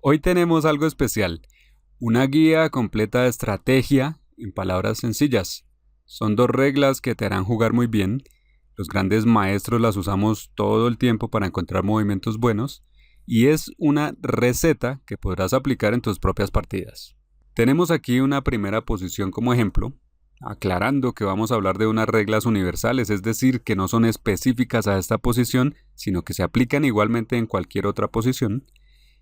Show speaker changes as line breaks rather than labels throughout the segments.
Hoy tenemos algo especial, una guía completa de estrategia en palabras sencillas. Son dos reglas que te harán jugar muy bien. Los grandes maestros las usamos todo el tiempo para encontrar movimientos buenos y es una receta que podrás aplicar en tus propias partidas. Tenemos aquí una primera posición como ejemplo, aclarando que vamos a hablar de unas reglas universales, es decir, que no son específicas a esta posición, sino que se aplican igualmente en cualquier otra posición.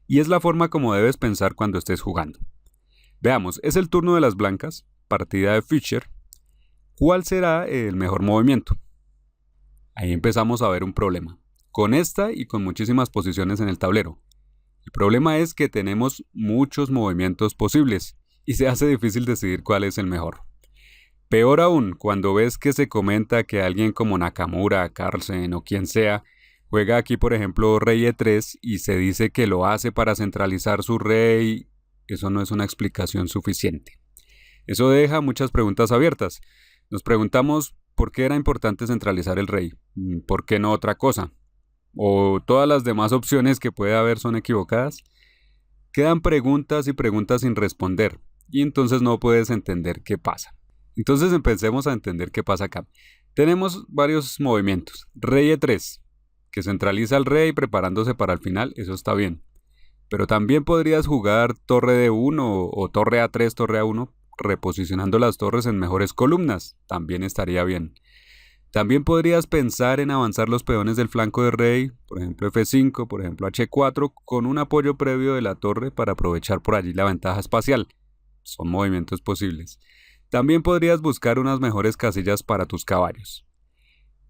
Y es la forma como debes pensar cuando estés jugando. Veamos, es el turno de las blancas, partida de Fischer. ¿Cuál será el mejor movimiento? Ahí empezamos a ver un problema, con esta y con muchísimas posiciones en el tablero. El problema es que tenemos muchos movimientos posibles y se hace difícil decidir cuál es el mejor. Peor aún, cuando ves que se comenta que alguien como Nakamura, Carlsen o quien sea, juega aquí, por ejemplo, rey e3 y se dice que lo hace para centralizar su rey. Eso no es una explicación suficiente. Eso deja muchas preguntas abiertas. Nos preguntamos por qué era importante centralizar el rey, por qué no otra cosa, o todas las demás opciones que puede haber son equivocadas. Quedan preguntas y preguntas sin responder y entonces no puedes entender qué pasa. Entonces empecemos a entender qué pasa acá. Tenemos varios movimientos. Rey e3. Que centraliza al rey preparándose para el final, eso está bien. Pero también podrías jugar torre d1 o torre a3, torre a1, reposicionando las torres en mejores columnas, también estaría bien. También podrías pensar en avanzar los peones del flanco de rey, por ejemplo f5, por ejemplo h4, con un apoyo previo de la torre para aprovechar por allí la ventaja espacial. Son movimientos posibles. También podrías buscar unas mejores casillas para tus caballos.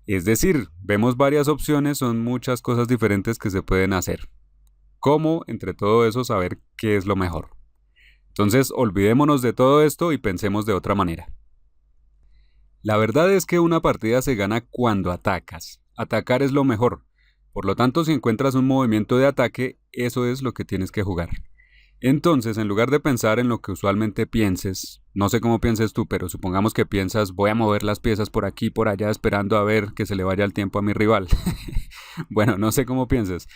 Es decir, vemos varias opciones, son muchas cosas diferentes que se pueden hacer. ¿Cómo, entre todo eso, saber qué es lo mejor? Entonces, olvidémonos de todo esto y pensemos de otra manera. La verdad es que una partida se gana cuando atacas. Atacar es lo mejor. Por lo tanto, si encuentras un movimiento de ataque, eso es lo que tienes que jugar. Entonces, en lugar de pensar en lo que usualmente pienses, no sé cómo pienses tú, pero supongamos que piensas, voy a mover las piezas por aquí y por allá esperando a ver que se le vaya el tiempo a mi rival. Bueno, no sé cómo pienses,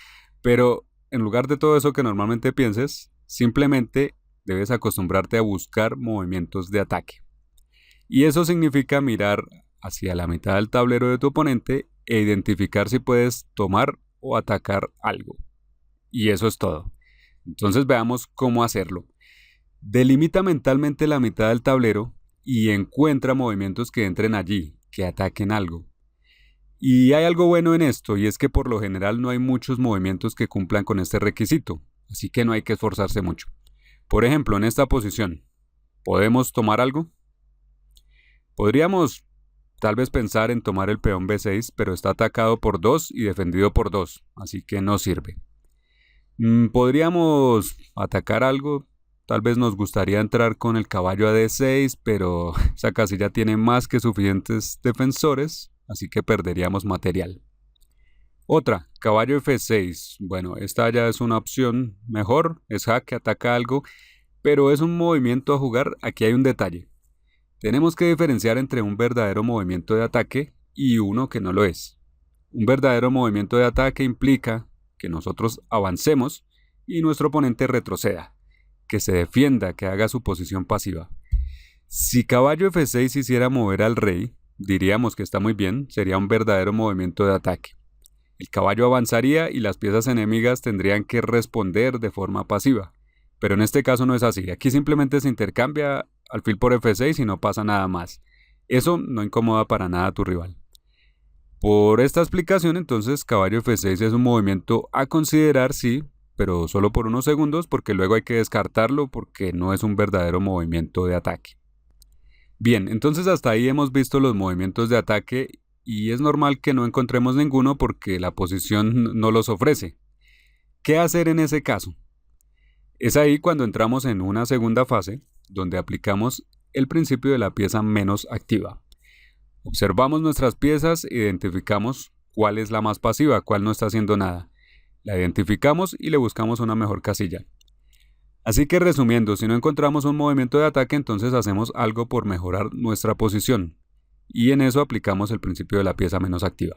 pero en lugar de todo eso que normalmente pienses, simplemente debes acostumbrarte a buscar movimientos de ataque. Y eso significa mirar hacia la mitad del tablero de tu oponente e identificar si puedes tomar o atacar algo. Y eso es todo. Entonces veamos cómo hacerlo. Delimita mentalmente la mitad del tablero y encuentra movimientos que entren allí, que ataquen algo. Y hay algo bueno en esto, y es que por lo general no hay muchos movimientos que cumplan con este requisito, así que no hay que esforzarse mucho. Por ejemplo, en esta posición, ¿podemos tomar algo? Podríamos tal vez pensar en tomar el peón b6, pero está atacado por 2 y defendido por 2, así que no sirve. Podríamos atacar algo, tal vez nos gustaría entrar con el caballo a d6, pero esa casilla tiene más que suficientes defensores, así que perderíamos material. Otra, caballo f6, bueno, esta ya es una opción mejor, es jaque, ataca algo, pero es un movimiento a jugar. Aquí hay un detalle. Tenemos que diferenciar entre un verdadero movimiento de ataque y uno que no lo es. Un verdadero movimiento de ataque implica que nosotros avancemos y nuestro oponente retroceda, que se defienda, que haga su posición pasiva. Si caballo f6 hiciera mover al rey, diríamos que está muy bien, sería un verdadero movimiento de ataque. El caballo avanzaría y las piezas enemigas tendrían que responder de forma pasiva. Pero en este caso no es así, aquí simplemente se intercambia alfil por f6 y no pasa nada más. Eso no incomoda para nada a tu rival. Por esta explicación, entonces, caballo f6 es un movimiento a considerar, sí, pero solo por unos segundos, porque luego hay que descartarlo porque no es un verdadero movimiento de ataque. Bien, entonces hasta ahí hemos visto los movimientos de ataque y es normal que no encontremos ninguno porque la posición no los ofrece. ¿Qué hacer en ese caso? Es ahí cuando entramos en una segunda fase, donde aplicamos el principio de la pieza menos activa. Observamos nuestras piezas e identificamos cuál es la más pasiva, cuál no está haciendo nada. La identificamos y le buscamos una mejor casilla. Así que resumiendo, si no encontramos un movimiento de ataque, entonces hacemos algo por mejorar nuestra posición. Y en eso aplicamos el principio de la pieza menos activa.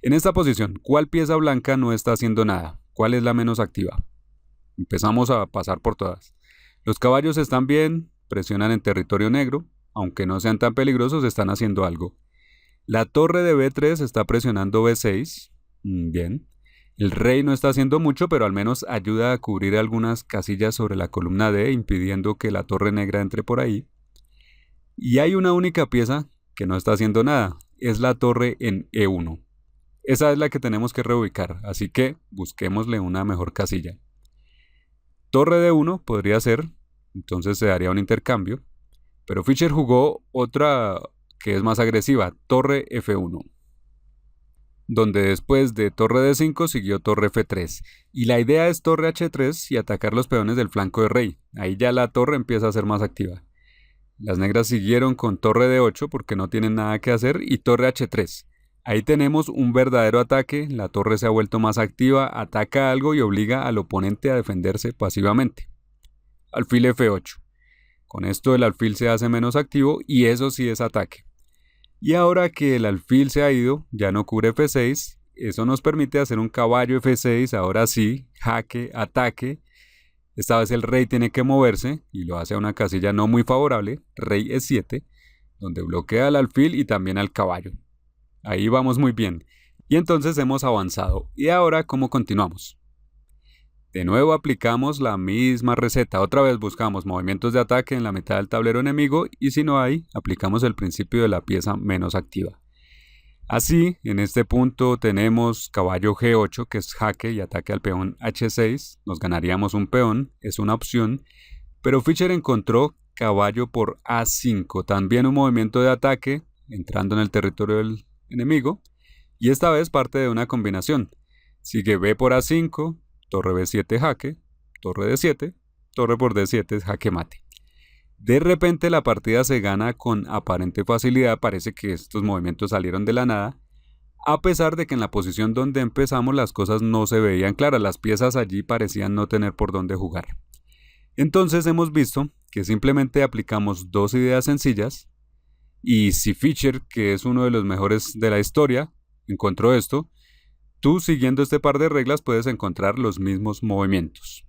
En esta posición, ¿cuál pieza blanca no está haciendo nada? ¿Cuál es la menos activa? Empezamos a pasar por todas. Los caballos están bien, presionan en territorio negro, aunque no sean tan peligrosos, están haciendo algo. La torre de B3 está presionando B6, bien. El rey no está haciendo mucho, pero al menos ayuda a cubrir algunas casillas sobre la columna D, impidiendo que la torre negra entre por ahí. Y hay una única pieza que no está haciendo nada, es la torre en E1. Esa es la que tenemos que reubicar, así que busquémosle una mejor casilla. Torre D1 podría ser, entonces se daría un intercambio, pero Fischer jugó otra que es más agresiva, torre F1, donde después de torre D5 siguió torre F3, y la idea es torre H3 y atacar los peones del flanco de rey, ahí ya la torre empieza a ser más activa. Las negras siguieron con torre D8 porque no tienen nada que hacer y torre H3. Ahí tenemos un verdadero ataque, la torre se ha vuelto más activa, ataca algo y obliga al oponente a defenderse pasivamente. Alfil F8. Con esto el alfil se hace menos activo y eso sí es ataque. Y ahora que el alfil se ha ido, ya no cubre F6, eso nos permite hacer un caballo F6, ahora sí, jaque, ataque. Esta vez el rey tiene que moverse y lo hace a una casilla no muy favorable, rey E7, donde bloquea al alfil y también al caballo. Ahí vamos muy bien. Y entonces hemos avanzado. ¿Y ahora cómo continuamos? De nuevo aplicamos la misma receta. Otra vez buscamos movimientos de ataque en la mitad del tablero enemigo y si no hay, aplicamos el principio de la pieza menos activa. Así, en este punto tenemos caballo G8, que es jaque y ataque al peón H6. Nos ganaríamos un peón, es una opción. Pero Fischer encontró caballo por A5, también un movimiento de ataque, entrando en el territorio del enemigo. Y esta vez parte de una combinación. Sigue B por A5, torre B7 jaque, torre D7, torre por D7 jaque mate. De repente la partida se gana con aparente facilidad, parece que estos movimientos salieron de la nada, a pesar de que en la posición donde empezamos las cosas no se veían claras, las piezas allí parecían no tener por dónde jugar. Entonces hemos visto que simplemente aplicamos dos ideas sencillas y si Fischer, que es uno de los mejores de la historia, encontró esto, tú siguiendo este par de reglas puedes encontrar los mismos movimientos.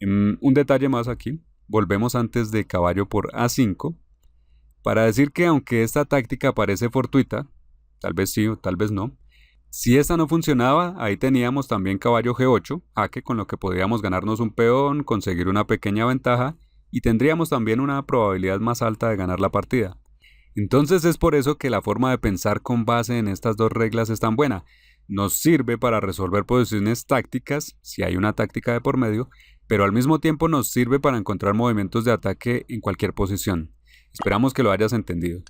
Un detalle más aquí. Volvemos antes de caballo por A5 para decir que aunque esta táctica parece fortuita, tal vez sí o tal vez no, si esta no funcionaba, ahí teníamos también caballo G8, jaque con lo que podíamos ganarnos un peón, conseguir una pequeña ventaja y tendríamos también una probabilidad más alta de ganar la partida. Entonces es por eso que la forma de pensar con base en estas dos reglas es tan buena. Nos sirve para resolver posiciones tácticas, si hay una táctica de por medio, pero al mismo tiempo nos sirve para encontrar movimientos de ataque en cualquier posición. Esperamos que lo hayas entendido.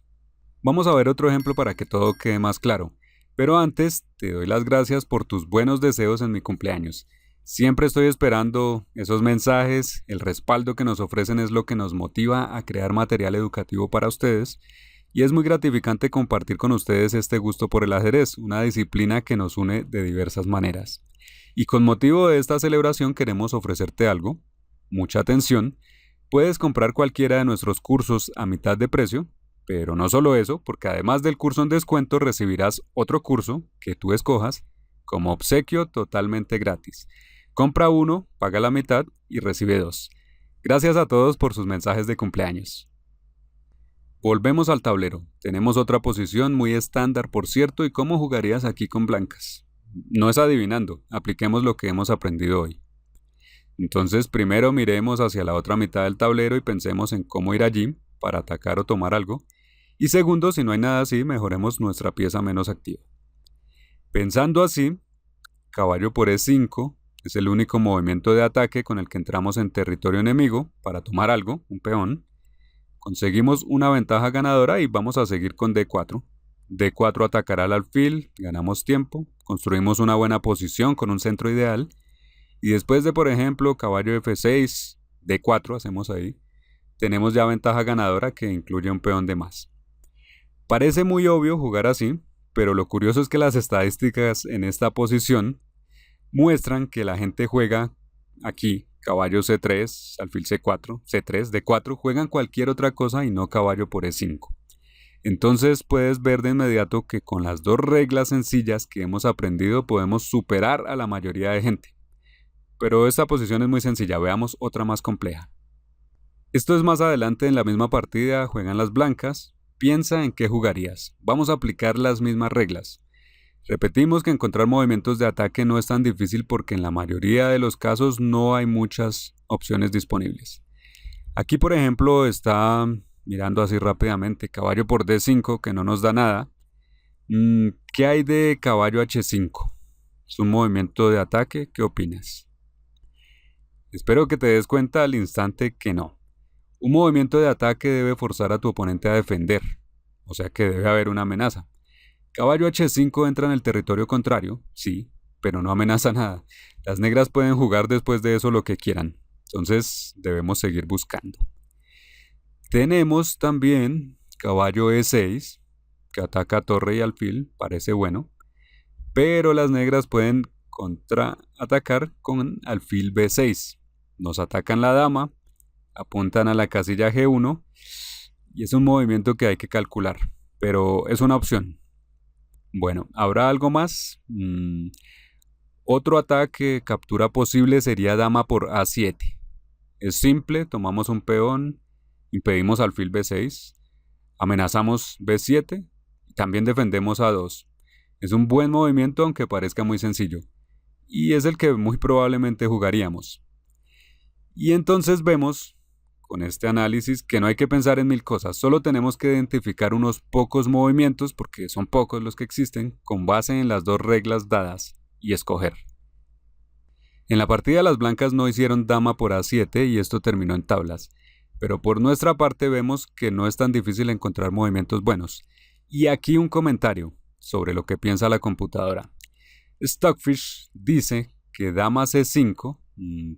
Vamos a ver otro ejemplo para que todo quede más claro, pero antes te doy las gracias por tus buenos deseos en mi cumpleaños. Siempre estoy esperando esos mensajes, el respaldo que nos ofrecen es lo que nos motiva a crear material educativo para ustedes y es muy gratificante compartir con ustedes este gusto por el ajedrez, una disciplina que nos une de diversas maneras. Y con motivo de esta celebración queremos ofrecerte algo. Mucha atención, puedes comprar cualquiera de nuestros cursos a mitad de precio, pero no solo eso, porque además del curso en descuento recibirás otro curso que tú escojas como obsequio totalmente gratis. Compra uno, paga la mitad y recibe dos. Gracias a todos por sus mensajes de cumpleaños. Volvemos al tablero. Tenemos otra posición muy estándar, por cierto, ¿y cómo jugarías aquí con blancas? No es adivinando, apliquemos lo que hemos aprendido hoy. Entonces primero miremos hacia la otra mitad del tablero y pensemos en cómo ir allí para atacar o tomar algo. Y segundo, si no hay nada así, mejoremos nuestra pieza menos activa. Pensando así, caballo por E5 es el único movimiento de ataque con el que entramos en territorio enemigo para tomar algo, un peón. Conseguimos una ventaja ganadora y vamos a seguir con D4. D4 atacará al alfil, ganamos tiempo, construimos una buena posición con un centro ideal y después de, por ejemplo, caballo F6, D4 hacemos ahí, tenemos ya ventaja ganadora que incluye un peón de más. Parece muy obvio jugar así, pero lo curioso es que las estadísticas en esta posición muestran que la gente juega aquí, caballo C3, alfil C4, C3, D4, juegan cualquier otra cosa y no caballo por E5. Entonces puedes ver de inmediato que con las dos reglas sencillas que hemos aprendido podemos superar a la mayoría de gente. Pero esta posición es muy sencilla, veamos otra más compleja. Esto es más adelante en la misma partida, juegan las blancas. Piensa en qué jugarías. Vamos a aplicar las mismas reglas. Repetimos que encontrar movimientos de ataque no es tan difícil porque en la mayoría de los casos no hay muchas opciones disponibles. Aquí, por ejemplo, está mirando así rápidamente, caballo por D5, que no nos da nada. ¿Qué hay de caballo H5? ¿Es un movimiento de ataque? ¿Qué opinas? Espero que te des cuenta al instante que no. Un movimiento de ataque debe forzar a tu oponente a defender, o sea que debe haber una amenaza. Caballo H5 entra en el territorio contrario, sí, pero no amenaza nada. Las negras pueden jugar después de eso lo que quieran, entonces debemos seguir buscando. Tenemos también caballo E6, que ataca torre y alfil, parece bueno, pero las negras pueden contraatacar con alfil B6. Nos atacan la dama, apuntan a la casilla G1 y es un movimiento que hay que calcular, pero es una opción. Bueno, ¿habrá algo más? Otro ataque, captura posible sería dama por A7. Es simple, tomamos un peón, impedimos alfil B6, amenazamos B7 y también defendemos A2. Es un buen movimiento aunque parezca muy sencillo y es el que muy probablemente jugaríamos. Y entonces vemos con este análisis que no hay que pensar en mil cosas, solo tenemos que identificar unos pocos movimientos, porque son pocos los que existen, con base en las dos reglas dadas y escoger. En la partida las blancas no hicieron dama por A7 y esto terminó en tablas, pero por nuestra parte vemos que no es tan difícil encontrar movimientos buenos. Y aquí un comentario sobre lo que piensa la computadora. Stockfish dice que dama C5,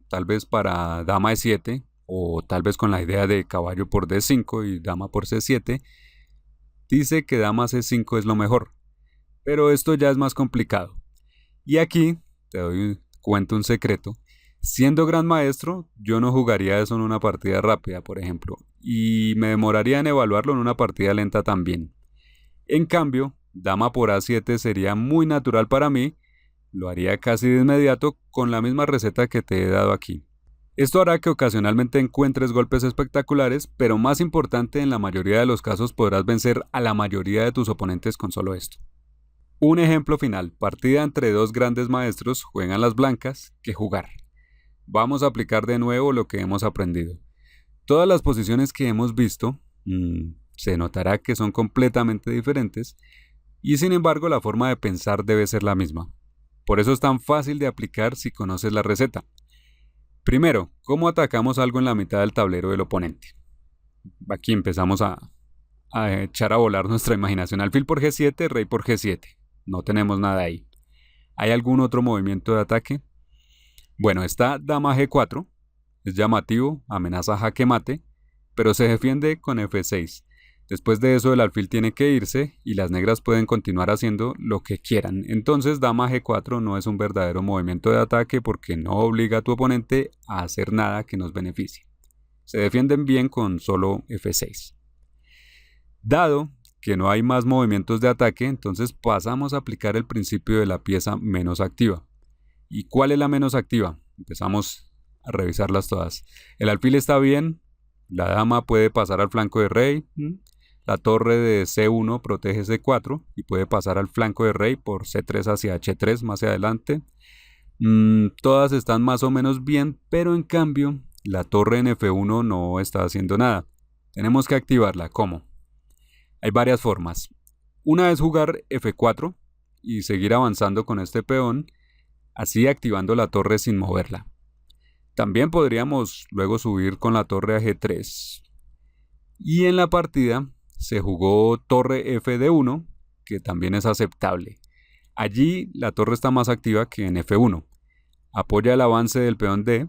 tal vez para dama E7, o tal vez con la idea de caballo por D5 y dama por C7, dice que dama C5 es lo mejor. Pero esto ya es más complicado. Y aquí te cuento un secreto. Siendo gran maestro, yo no jugaría eso en una partida rápida, por ejemplo, y me demoraría en evaluarlo en una partida lenta también. En cambio, dama por A7 sería muy natural para mí, lo haría casi de inmediato con la misma receta que te he dado aquí. Esto hará que ocasionalmente encuentres golpes espectaculares, pero más importante, en la mayoría de los casos podrás vencer a la mayoría de tus oponentes con solo esto. Un ejemplo final, partida entre dos grandes maestros, juegan las blancas, ¿qué jugar? Vamos a aplicar de nuevo lo que hemos aprendido. Todas las posiciones que hemos visto, se notará que son completamente diferentes, y sin embargo la forma de pensar debe ser la misma. Por eso es tan fácil de aplicar si conoces la receta. Primero, ¿cómo atacamos algo en la mitad del tablero del oponente? Aquí empezamos a echar a volar nuestra imaginación. Alfil por G7, rey por G7. No tenemos nada ahí. ¿Hay algún otro movimiento de ataque? Bueno, está dama G4. Es llamativo, amenaza jaque mate, pero se defiende con F6. Después de eso el alfil tiene que irse y las negras pueden continuar haciendo lo que quieran. Entonces dama G4 no es un verdadero movimiento de ataque porque no obliga a tu oponente a hacer nada que nos beneficie. Se defienden bien con solo F6. Dado que no hay más movimientos de ataque, entonces pasamos a aplicar el principio de la pieza menos activa. ¿Y cuál es la menos activa? Empezamos a revisarlas todas. El alfil está bien, la dama puede pasar al flanco de rey, la torre de C1 protege C4 y puede pasar al flanco de rey por C3 hacia H3 más adelante. Todas están más o menos bien, pero en cambio la torre en F1 no está haciendo nada. Tenemos que activarla. ¿Cómo? Hay varias formas. Una es jugar F4 y seguir avanzando con este peón, así activando la torre sin moverla. También podríamos luego subir con la torre a G3. Y en la partida se jugó torre F1, que también es aceptable. Allí la torre está más activa que en F1. Apoya el avance del peón D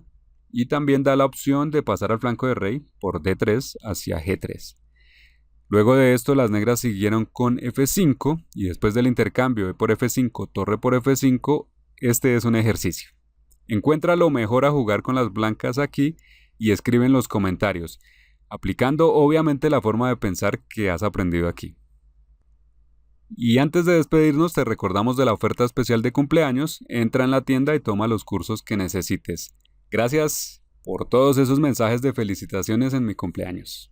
y también da la opción de pasar al flanco de rey por D3 hacia G3. Luego de esto las negras siguieron con F5 y después del intercambio de por F5, torre por F5, este es un ejercicio. Encuentra lo mejor a jugar con las blancas aquí y escribe en los comentarios, aplicando obviamente la forma de pensar que has aprendido aquí. Y antes de despedirnos, te recordamos de la oferta especial de cumpleaños. Entra en la tienda y toma los cursos que necesites. Gracias por todos esos mensajes de felicitaciones en mi cumpleaños.